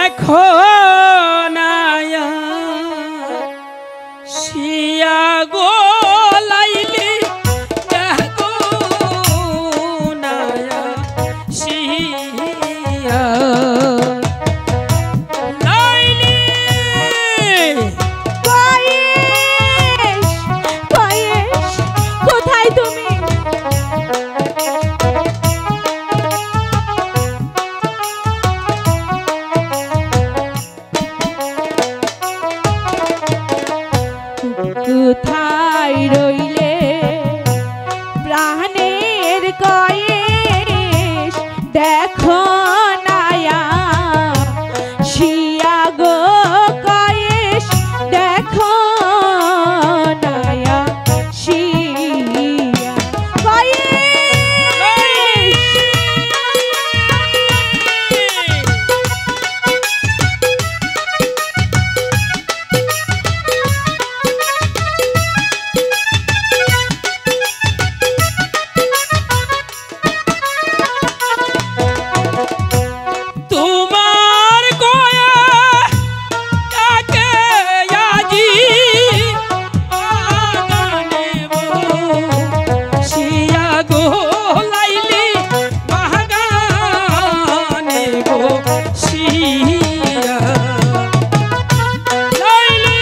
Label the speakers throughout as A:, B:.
A: দেখো নায়া শিয়া গো লাইলি দেখো নায়া শিয়া লাইলি
B: কয়েস কয়েস কোথায় তুমি কোথায় রইলে প্রাণের কয়েস দেখো নায়া শিয়া গো কয়েস দেখো নায়া শিয়া কয়েস
A: তোমার গয়া কাকে আজি আগানেব শিয়া গো লাইলি বাগানেব শিয়া লাইলি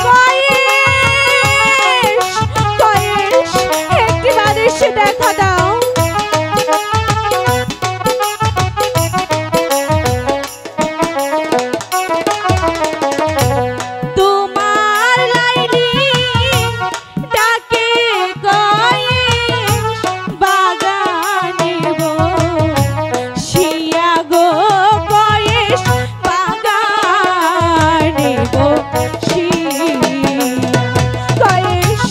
B: কয়েস কয়েস একটিবার এসে দেখা দাও তোমার লাইলি ডাকে কয়েস বাগানে গো শিয়া গো কয়েস বাগানে গো শিয়া কয়েস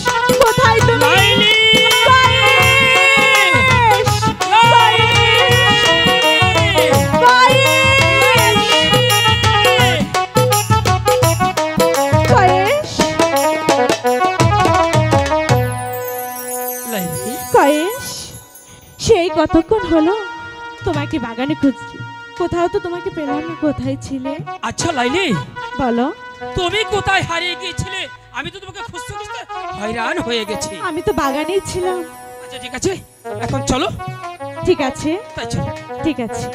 B: কোথায় তুমি
A: লাইলি
B: কয়েস কয়েস
A: লাইলি
B: কয়েস সেই কতক্ষণ হলো তোমাকে বাগানে খুঁজছি কোথাও তো তোমাকে পেলাম না কোথায় ছিলে
A: আচ্ছা লাইলি
B: বলো
A: তুমি কোথায় হারিয়ে গিয়েছিলে আমি তো তোমাকে খুঁজতে খুঁজতে হয়রান হয়ে গেছি
B: আমি তো বাগানেই ছিলাম
A: আচ্ছা ঠিক আছে এখন চলো
B: ঠিক আছে
A: তাই চলো
B: ঠিক আছে